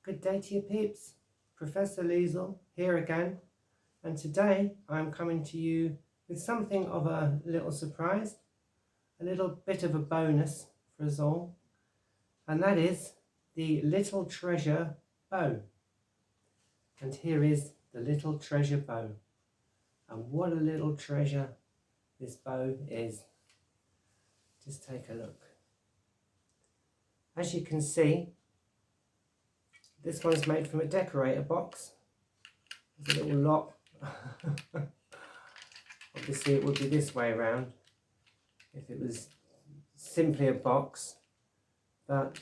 Good day to you peeps, Prof.Liesl here again, and today I'm coming to you with something of a little surprise, a little bit of a bonus for us all, and that is the Little Treasure bow. And here is the Little Treasure bow, and what a little treasure this bow is. Just take a look. As you can see, this one's made from a decorator box. There's a little lock. Obviously it would be this way around if it was simply a box, but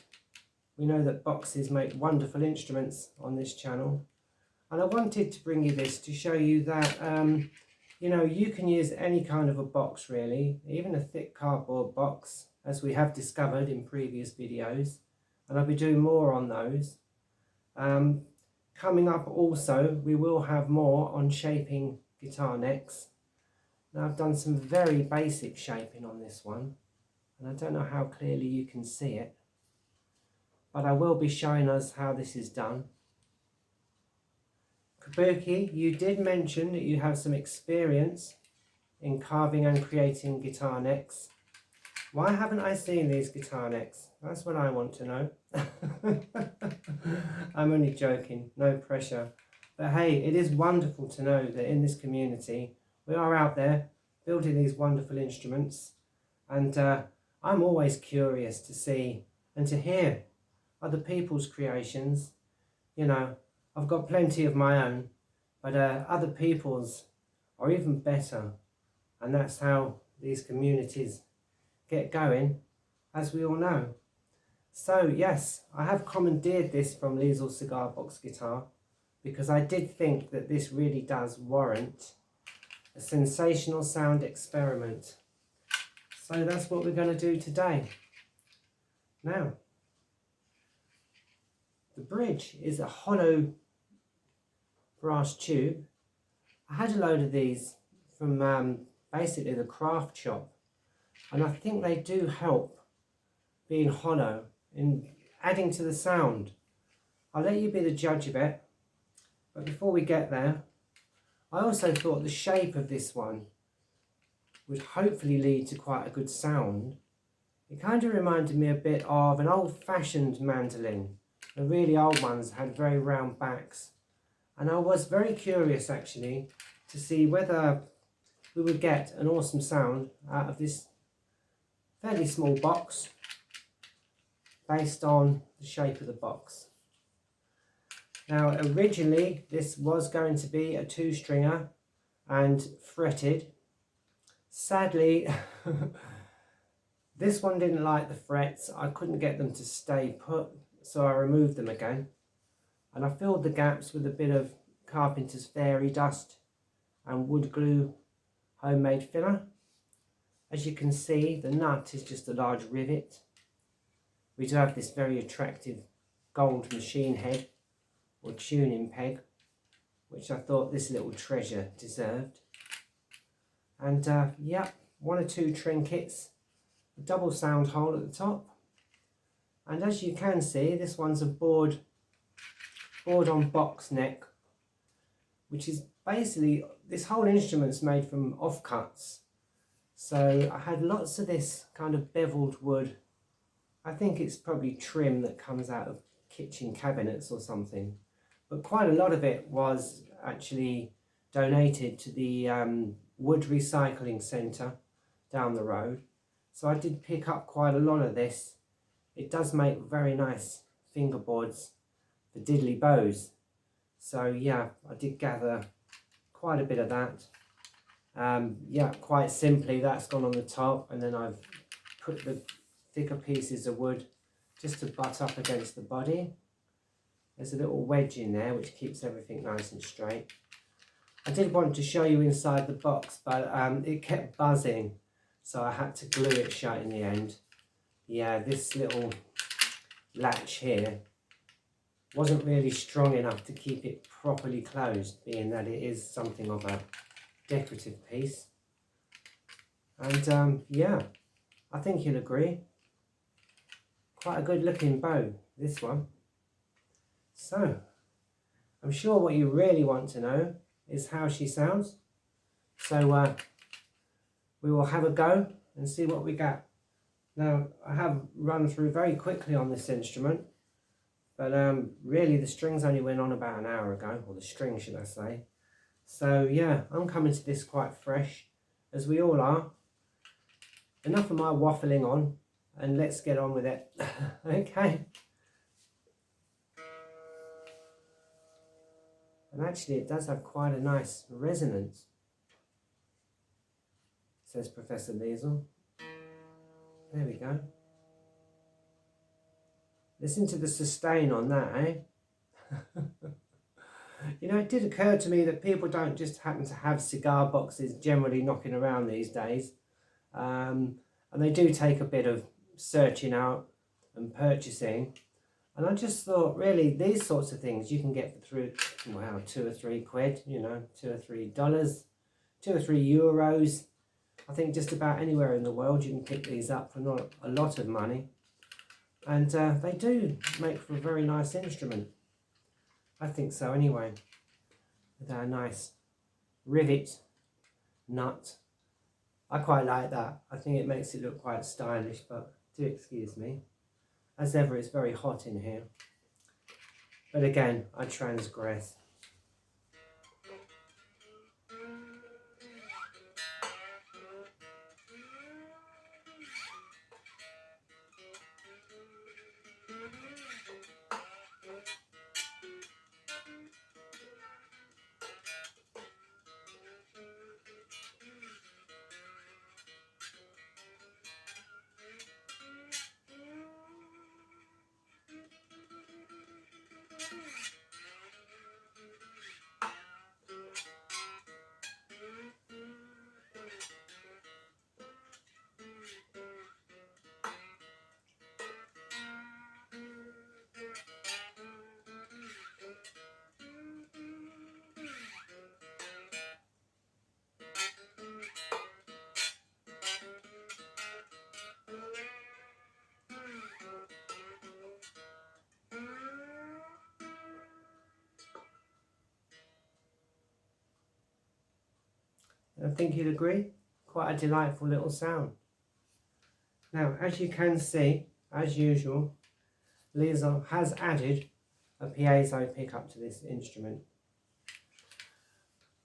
we know that boxes make wonderful instruments on this channel, and I wanted to bring you this to show you that you know, you can use any kind of a box really, even a thick cardboard box, as we have discovered in previous videos, and I'll be doing more on those. Coming up also, we will have more on shaping guitar necks. Now I've done some very basic shaping on this one, and I don't know how clearly you can see it, but I will be showing us how this is done. Kabuki, you did mention that you have some experience in carving and creating guitar necks. Why haven't I seen these guitar necks? That's what I want to know. I'm only joking, no pressure. But hey, it is wonderful to know that in this community, we are out there building these wonderful instruments. And I'm always curious to see and to hear other people's creations. You know, I've got plenty of my own, but other people's are even better. And that's how these communities get going, as we all know. So yes, I have commandeered this from Liesl Cigar Box Guitar because I did think that this really does warrant a sensational sound experiment. So that's what we're going to do today. Now, the bridge is a hollow brass tube. I had a load of these from basically the craft shop, and I think they do help being hollow in adding to the sound. I'll let you be the judge of it, but before we get there, I also thought the shape of this one would hopefully lead to quite a good sound. It kind of reminded me a bit of an old-fashioned mandolin. The really old ones had very round backs, and I was very curious actually to see whether we would get an awesome sound out of this fairly small box based on the shape of the box. Now originally this was going to be a 2-stringer and fretted. Sadly this one didn't like the frets. I couldn't get them to stay put, so I removed them again, and I filled the gaps with a bit of Carpenter's Fairy Dust and wood glue homemade filler. As you can see, the nut is just a large rivet. We do have this very attractive gold machine head or tuning peg, which I thought this little treasure deserved. And yeah, 1 or 2 trinkets, a double sound hole at the top. And as you can see, this one's a board on box neck, which is basically, this whole instrument's made from offcuts. So I had lots of this kind of beveled wood. I think it's probably trim that comes out of kitchen cabinets or something. But quite a lot of it was actually donated to the wood recycling centre down the road. So I did pick up quite a lot of this. It does make very nice fingerboards for diddley bows. So yeah, I did gather quite a bit of that. Yeah, quite simply, that's gone on the top, and then I've put the thicker pieces of wood just to butt up against the body. There's a little wedge in there which keeps everything nice and straight. I did want to show you inside the box, but it kept buzzing, so I had to glue it shut in the end. Yeah, this little latch here wasn't really strong enough to keep it properly closed, being that it is something of a decorative piece. And yeah, I think you'll agree. Quite a good looking bow, this one. So, I'm sure what you really want to know is how she sounds. So we will have a go and see what we get. Now, I have run through very quickly on this instrument, but really the strings only went on about an hour ago, or the string should I say. So yeah, I'm coming to this quite fresh, as we all are. Enough of my waffling on, and let's get on with it. Okay. And actually it does have quite a nice resonance, says Professor Liesl. There we go. Listen to the sustain on that, eh? You know, it did occur to me that people don't just happen to have cigar boxes generally knocking around these days. And they do take a bit of searching out and purchasing. And I just thought, really, these sorts of things you can get for wow, £2 or £3, you know, $2 or $3, €2 or €3. I think just about anywhere in the world you can pick these up for not a lot of money. And they do make for a very nice instrument. I think so anyway. With our nice rivet nut. I quite like that. I think it makes it look quite stylish, but do excuse me. As ever, it's very hot in here. But again, I transgress. I think you'd agree, quite a delightful little sound. Now, as you can see, as usual, Liesl has added a piezo pickup to this instrument.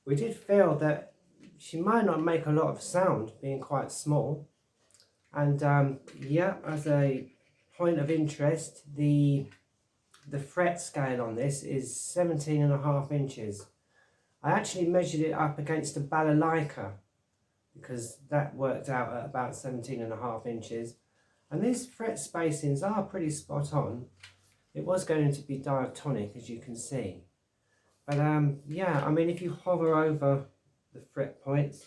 We did feel that she might not make a lot of sound, being quite small. And yeah, as a point of interest, the fret scale on this is 17.5 inches. I actually measured it up against a balalaika because that worked out at about 17.5 inches. And these fret spacings are pretty spot on. It was going to be diatonic, as you can see. But yeah, I mean, if you hover over the fret points,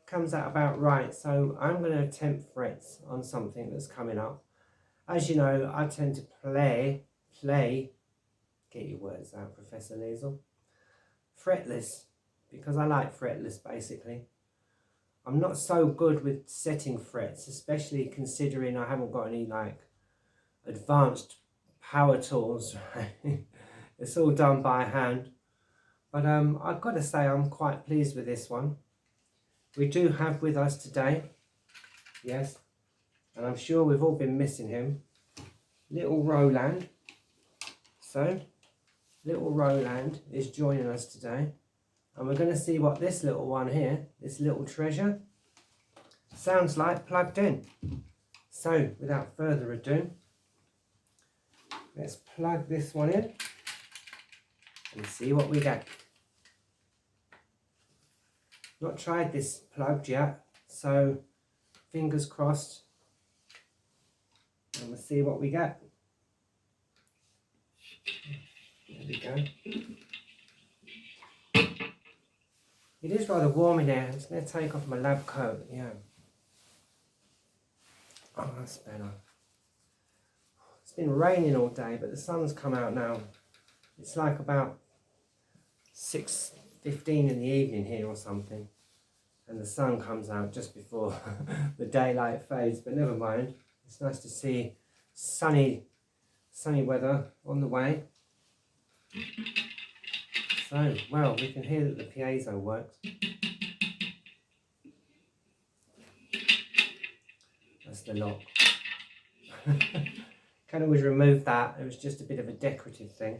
comes out about right. So I'm going to attempt frets on something that's coming up. As you know, I tend to play, get your words out, Professor Liesl, fretless, because I like fretless basically. I'm not so good with setting frets, especially considering I haven't got any like advanced power tools, right? It's all done by hand. But I've got to say I'm quite pleased with this one. We do have with us today, yes, and I'm sure we've all been missing him, little Roland. So, little Roland is joining us today, and we're going to see what this little one here, this little treasure, sounds like plugged in. So, without further ado, let's plug this one in and see what we get. Not tried this plugged yet, so fingers crossed, and we'll see what we get. There we go. It is rather warm in here. I'm just going to take off my lab coat, yeah. Oh, that's better. It's been raining all day, but the sun's come out now. It's like about 6:15 in the evening here or something. and the sun comes out just before the daylight fades, but never mind. It's nice to see sunny weather on the way. So, well, we can hear that the piezo works. That's the lock. Can always remove that. It was just a bit of a decorative thing.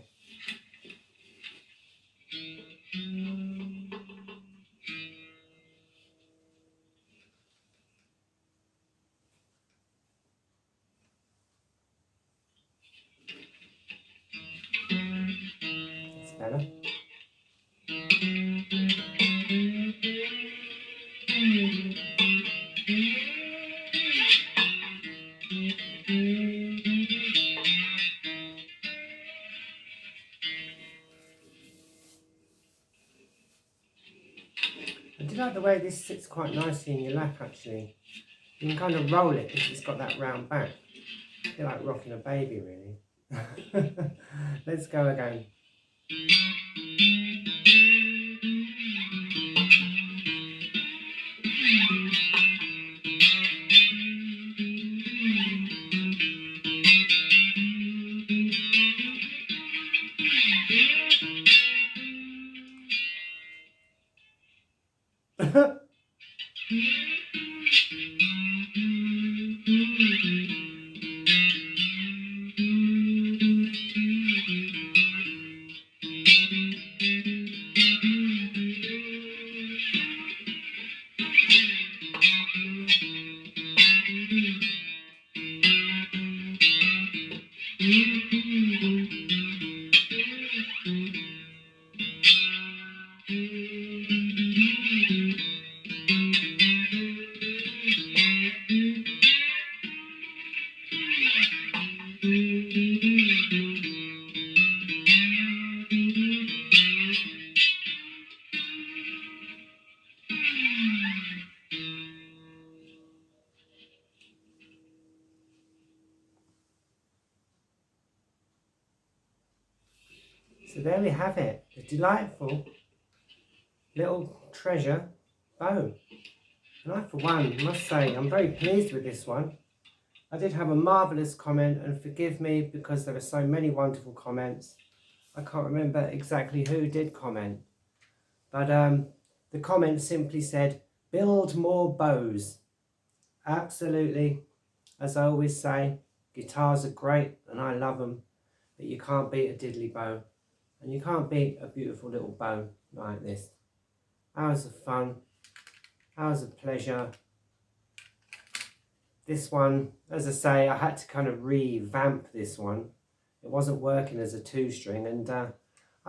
That's better. I do like the way this sits quite nicely in your lap actually. You can kind of roll it because it's got that round back. A bit like rocking a baby really. Let's go again. So there we have it, a delightful little treasure bow. And I for one must say I'm very pleased with this one. I did have a marvellous comment, and forgive me because there are so many wonderful comments. I can't remember exactly who did comment. But the comment simply said, build more bows. Absolutely. As I always say, guitars are great and I love them, but you can't beat a diddley bow. And you can't beat a beautiful little bow like this. Hours of fun, hours of pleasure. This one, as I say, I had to kind of revamp this one. It wasn't working as a 2-string, and I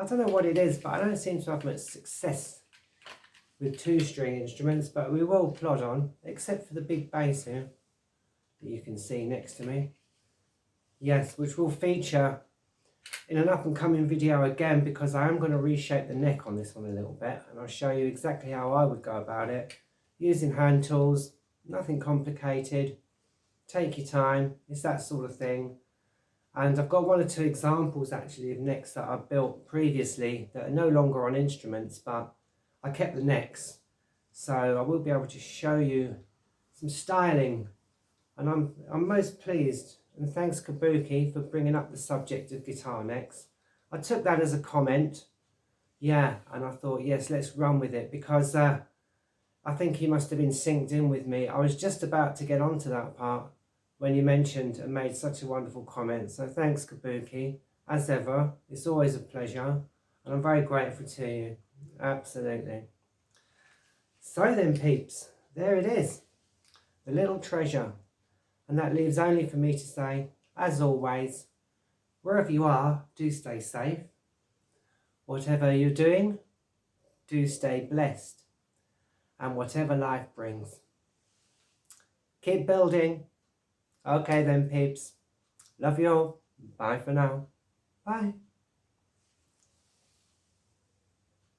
don't know what it is, but I don't seem to have much success with 2-string instruments, but we will plod on, except for the big bass here that you can see next to me. Yes, which will feature in an up and coming video again, because I am going to reshape the neck on this one a little bit, and I'll show you exactly how I would go about it using hand tools. Nothing complicated, take your time, it's that sort of thing. And I've got 1 or 2 examples actually of necks that I've built previously that are no longer on instruments, but I kept the necks, so I will be able to show you some styling, and I'm most pleased. And thanks Kabuki for bringing up the subject of guitar necks. I took that as a comment, yeah, and I thought, yes, let's run with it, because I think he must have been synced in with me. I was just about to get onto that part when you mentioned and made such a wonderful comment. So thanks Kabuki, as ever. It's always a pleasure, and I'm very grateful to you. Absolutely. So then peeps, there it is, the little treasure. And that leaves only for me to say, as always, wherever you are, do stay safe. Whatever you're doing, do stay blessed. And whatever life brings, keep building. Okay then peeps, love you all. Bye for now. Bye.